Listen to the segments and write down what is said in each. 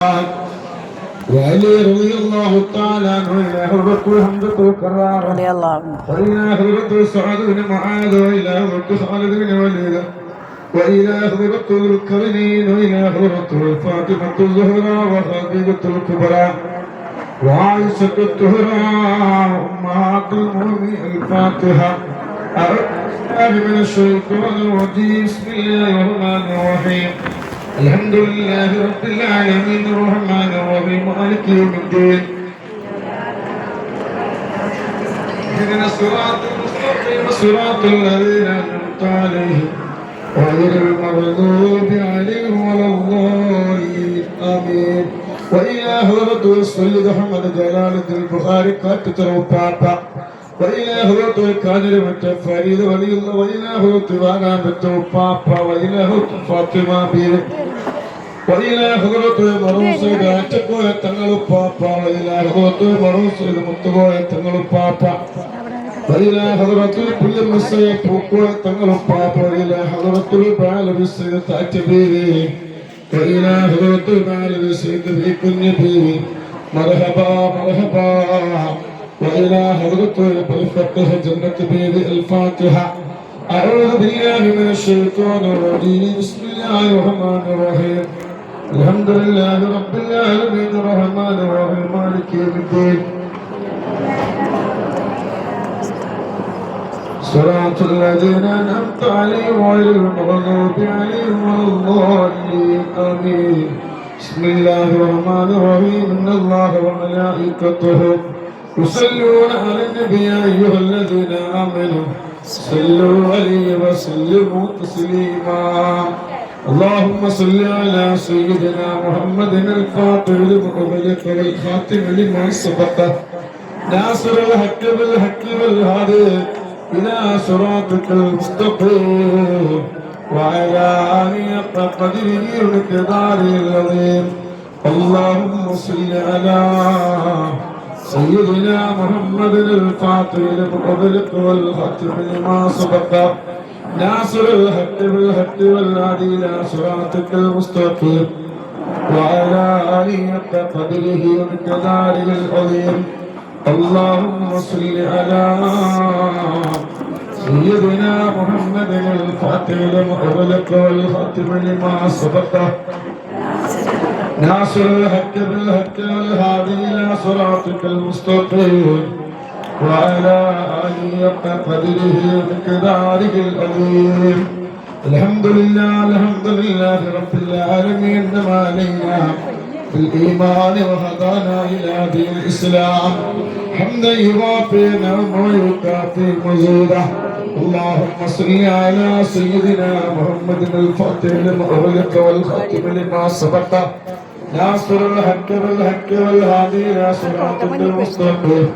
وعلي رضي الله تعالى عنه إلى حضرته حمزة الكرار رضي الله عنه وإلى حضرته سعد بن معاذ وإلى حضرته خالد بن وليد وإلى حضرته الكرنين وإلى حضرته فاطمة الزهراء وخديجة الكبرى وعائشة الطهرى وأمهات المؤمنين الفاتحة. أعوذ بالله من الشيطان الرجيم. بسم الله الرحمن الرحيم. الحمد لله رب العالمين الرحمن الرحيم مالك يوم الدين. اهدنا الصراط المستقيم صراط الذين أنعمت عليهم غير المغضوب عليهم ولا الضالين آمين. وإلى حضرة السيد أحمد جلال الدين البخاري كاتب بابا وإلى حضرة الكادر والتفريد ولي الله وإلى حضرة وانا بابا وإلى حضرة فاطمة بير وإلى حضرة مرسيد أتقوا تنقلوا بابا وإلى حضرة مرسيد متقوا تنقلوا بابا وإلى حضرة كل مسيح فوقوا تنقلوا بابا وإلى حضرة البعال بالسيد تعتبيري وإلى حضرة البعال بالسيد بكل نبي مرحبا مرحبا وإلى حضرة بالفقه جنة بيد الفاتحة. أعوذ بالله من الشيطان الرجيم. بسم الله الرحمن الرحيم. الحمد لله رب العالمين الرحمن الرحيم مالك يوم الدين. صراط الذين أنعمت عليهم غير المغضوب عليهم ولا الضالين آمين. بسم الله الرحمن الرحيم. إن الله وملائكته يصلون على النبي يا أيها الذين آمنوا صلوا عليه وسلموا تسليما. اللهم صل على سيدنا محمد الفاتح لما أغلق والخاتم لما سبق ناصر الحق بالحق والهادي إلى صراطك المستقيم وعلى آله قدره ومقداره العظيم. اللهم صل على سيدنا محمد الفاتح لما أغلق والخاتم لما سبق ناصر الحق بالحق والهادي إلى صراطك المستقيم وعلى آله قدره ومقداره العظيم. اللهم صل على سيدنا محمد الفاتح لما أغلق والخاتم لما سبق ناصر الحق بالحق والهادي إلى صراطك المستقيم وعلى آله قدره ومقداره العظيم. الحمد لله رب العالمين ما علينا بالإيمان وهدانا إلى دين الإسلام حمدا يوافي نعمه ويكافي مزيدا. اللهم صل على سيدنا محمد الفاتح لما أغلق والخاتم لما سبق ناصر الحق بالحق والهادي إلى صراطك المستقيم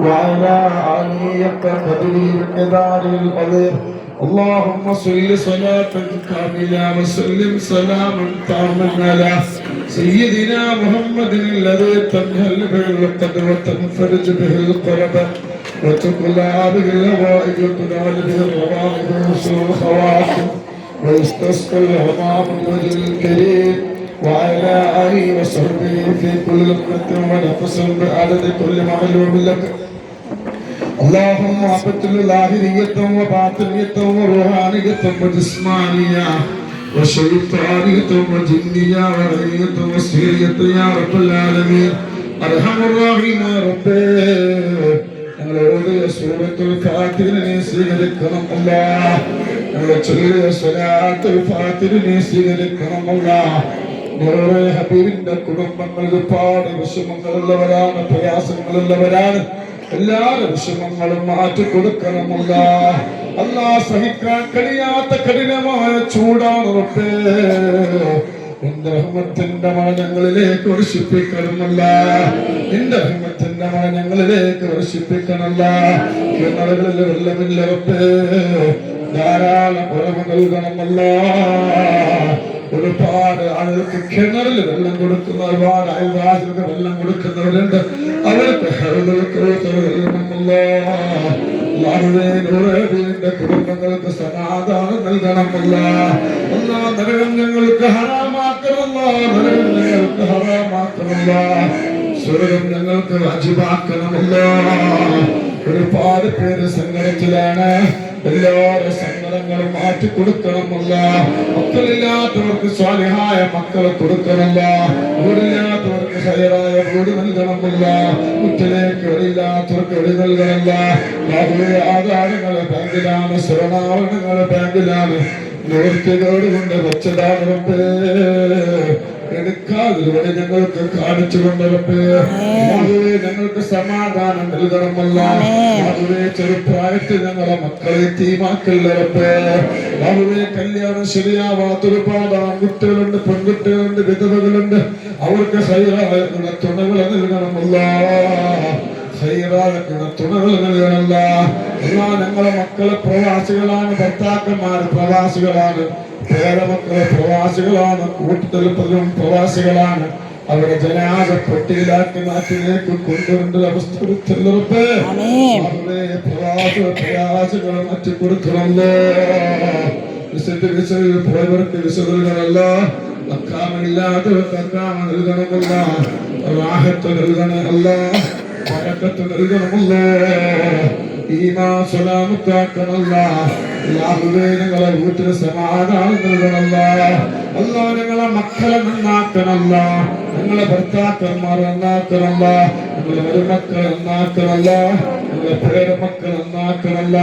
وعلى آله قدره ومقداره العظيم. اللهم صل صلاة كاملة وسلم سلاما تاما على سيدنا محمد الذي تنهل به العقد وتنفرج به الكرب وتقلع به الهوائج وتنال به الروائج وحسن الخواتم ويستسقى الغمام بوجه الكريم وعلى آله وصحبه في كل لقمة ونفس بعدد كل معلوم لك. اللهم أبطل ظاهرية وباطنية وروحانية وجسمانية وشيطانية وجنية وغيرية وسحرية يا رب العالمين أرحم الراحمين يا رب. ഞങ്ങളോട് സൂറത്തുൽ ഫാത്തിഹിനെ സ്വീകരിക്കണം അല്ലാഹ്. ഞങ്ങളെ ചൊല്ലിയ സ്വലാത്തുൽ ഫാത്തിഹിനെ സ്വീകരിക്കണം അല്ലാഹ്. ഞങ്ങളുടെ ഹബീബിന്റെ കുടുംബങ്ങൾ ഒരുപാട് വിഷമങ്ങളുള്ളവരാണ്, പ്രയാസങ്ങളുള്ളവരാണ്. എല്ലാ വിഷമങ്ങളും മാറ്റിക്കൊടുക്കണമല്ല. അല്ലാഹ് സഹിക്കാൻ കഴിയാത്ത കഠിനമായ ചൂടാണ് റബ്ബേ. നിന്റെ റഹ്മത്തിന്റെ മഴ ഞങ്ങളിലേക്ക് വർഷിപ്പിക്കണമല്ല. നിന്റെ റഹ്മത്തിന്റെ മഴ ഞങ്ങളിലേക്ക് വർഷിപ്പിക്കണമല്ല. കിണറുകളിൽ വെള്ളമില്ല റബ്ബേ, ധാരാളം ഉറവ് നൽകണമല്ല. ഒരുപാട് ആളുകൾക്ക് കിണറിൽ വെള്ളം കൊടുക്കുന്ന, ഒരുപാട് അയൽവാസികൾക്ക് വെള്ളം കൊടുക്കുന്നവരുണ്ട്. അവർക്ക് കുടുംബങ്ങൾക്ക് സമാധാനം നൽകണമല്ല. നരകം ഞങ്ങൾക്ക് ഹറാമാക്കണമല്ല. നരകം ഞങ്ങൾക്ക് ഹറാം നൽകണമല്ല. സ്വർഗം ഞങ്ങൾക്ക് വാജിബാക്കണമല്ല. ഒരുപാട് പേര് സങ്കടത്തിലാണ്. എല്ലാവരുടെ സങ്കടങ്ങളും മാറ്റിക്കൊടുക്കണമല്ല. മക്കളില്ലാത്തവർക്ക് സ്വാലിഹായ മക്കളെ കൊടുക്കണമല്ല. വീടില്ലാത്തവർക്ക് ഹൈറായ വീട് നൽകണമല്ല. വീട്ടിലേക്ക് വഴിയില്ലാത്തവർക്ക് വഴി നൽകണമല്ല. ആധാരങ്ങളെ ബാങ്കിലാണ്, സ്വർണ്ണാഭരണങ്ങളെ ബാങ്കിലാണ്, നിവൃത്തികേട് കൊണ്ട് വെച്ചതാണ്. എടുക്കാതിലൂടെ ഞങ്ങൾക്ക് കാണിച്ചു കൊണ്ടവർക്ക് ഞങ്ങൾക്ക് സമാധാനം നൽകണമല്ല. അതുവേ ചെറുപ്രായത്തിൽ ഞങ്ങളെ മക്കളെ തീമാക്കല്ലവർക്ക്. അതുവേ കല്യാണം ശരിയാവാത്ത ഒരുപാട് ആൺകുട്ടികളുണ്ട്, പെൺകുട്ടികളുണ്ട്, വിധവകളുണ്ട്. അവർക്ക് ഹൈറായ തുണകളെ നൽകണമല്ല. ഹൈറായ തുണകൾ നൽകണമല്ല. ഞങ്ങളെ മക്കളെ പ്രവാസികളാണ്, ഭർത്താക്കന്മാർ പ്രവാസികളാണ്, പേരമക്കളെ പ്രവാസികളാണ്, കൂട്ടുതലപ്പതിലും പ്രവാസികളാണ്. അവരുടെ ജനാസ പെട്ടിയിലാക്കി നാട്ടിലേക്ക് കൊണ്ടുവരേണ്ട അവസ്ഥ പ്രവാസികളെ മാറ്റി കൊടുക്കണമല്ലോ. പോയവർക്ക് വിശുദ്ധങ്ങളല്ല, അക്കാമില്ലാത്തവർക്ക് അക്കാമ നൽകണമല്ല. റാഹത്ത് നൽകണമല്ല, ബറക്കത്ത് നൽകണമല്ലോ. ഈമാൻ സലാമത്താക്കണമല്ല. അല്ലാഹുവേ ഞങ്ങളെ വീട്ടിന് സമാധാനം നൽകണമല്ല. അല്ലാഹ് ഞങ്ങളെ മക്കളെ നന്നാക്കണമല്ല. ഞങ്ങളെ ഭർത്താക്കന്മാരെ നന്നാക്കണമല്ല. ഞങ്ങളെ മരുമക്കളെ നന്നാക്കണമല്ല. ഞങ്ങളെ പേരമക്കളെ നന്നാക്കണമല്ല.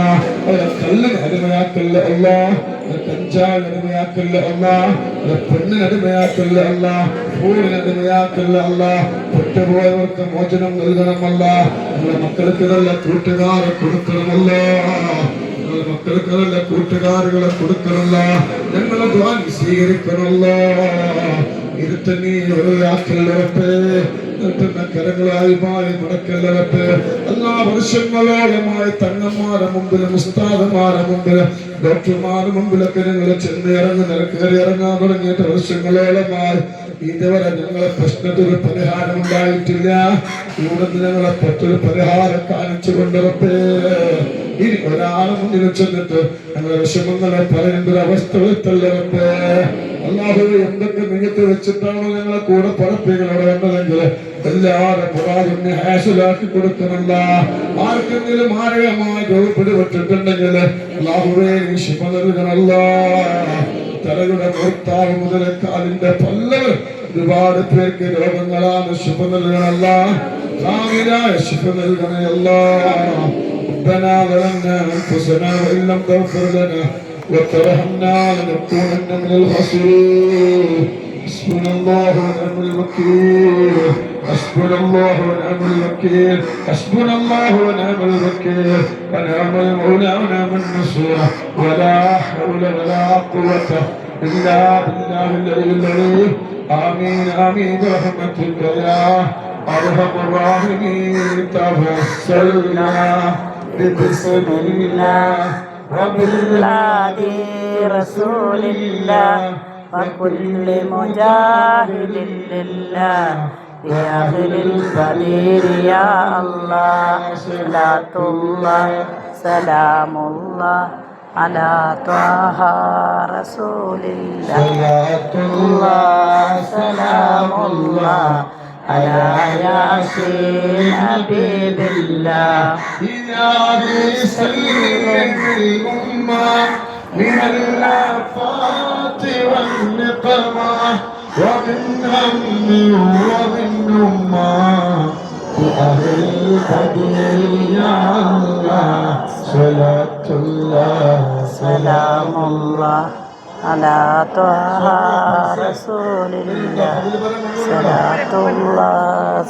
അവരെ കല്ലിന് അടിമയാക്കല്ല അല്ല, കഞ്ചാവിന് അടിമയാക്കല്ല അല്ല, പെണ്ണിന് അടിമയാക്കല്ല അല്ല, ഫോണിന് അടിമയാക്കല്ല അല്ല. പെട്ടുപോയവർക്ക് മോചനം നൽകണമല്ല. ഞങ്ങളെ മക്കൾക്ക് നല്ല കൂട്ടുകാരെ കൊടുക്കണമല്ല. മക്കൾക്ക് നല്ല കൂട്ടുകാരുകളെ കൊടുക്കണമല്ല. ഞങ്ങളെ ദ്വാ സ്വീകരിക്കണമല്ല. ഇരുത്തനീ ഒരാക്കല്ലവട്ടെ, നിർത്തുന്ന കരങ്ങളായി മടക്കല്ലവട്ടെ. എല്ലാ വർഷങ്ങളോളമായി തങ്ങന്മാരെ മുമ്പിലും ഉസ്താദന്മാരെ മുമ്പിൽ ഡോക്ടർമാരുടെ മുമ്പിലൊക്കെ ഞങ്ങൾ ചെന്ന് കയറി ഇറങ്ങാൻ തുടങ്ങിയിട്ട് വർഷങ്ങളോളമായി ഇതുവരെ ഞങ്ങളെ പ്രശ്നത്തിന് പരിഹാരം ഉണ്ടായിട്ടില്ല. ഇവിടെ ഞങ്ങളെ പറ്റൊരു പരിഹാരം കാണിച്ചു കൊണ്ടുവരട്ടെ. ഇനി ഒരാളെ മുന്നിൽ ചെന്നിട്ട് ഞങ്ങളെ വിഷമങ്ങളെ പറയേണ്ട ഒരു അവസ്ഥ വരുത്തല്ലവട്ടെ. അല്ലാതെ എന്തൊക്കെ നിങ്ങത്ത് വെച്ചിട്ടാണോ ഞങ്ങളെ കൂടെ പറപ്പികളോടെ വന്നതെങ്കിൽ എല്ലാവരും പുറാതിനെ ഹാസിലാക്കി കൊടുക്കണമല്ല. ആർക്കെങ്കിലും മാരകമായി പിടിപെട്ടിട്ടുണ്ടെങ്കിൽ അല്ലാഹുവേ നീ ശിഫ നൽകണമല്ല. തലയുടെ ഭർത്താവ് മുതൽ കാലിന്റെ പല്ലവർ ഒരുപാട് പേർക്ക് രോഗങ്ങളാണ്. ശിഫ നൽകണമല്ല. കാമിലായ ശിഫ നൽകണമല്ല. ربنا ظلمنا أنفسنا وإن لم تغفر لنا وترحمنا لنكونن من الخاسرين. حسبنا الله ونعم الوكيل. حسبنا الله ونعم الوكيل. حسبنا الله ونعم الوكيل. ونعم المولى ونعم النصير. ولا حول ولا قوة إلا بالله العلي العظيم. آمين آمين برحمتك يا أرحم الراحمين. توسلنا بسم الله وبالهادي رسول الله وكل مجاهد لله بأهل البدير يا الله. صلاة الله سلام الله على طه رسول الله. صلاة الله سلام الله على ياسين حبيب الله. إلهي سلم الأمة من الآفات والنقمة ومن هم ومن أمة بأهل البديع يا الله. صلاة الله سلام الله على طه رسول الله. صلاة الله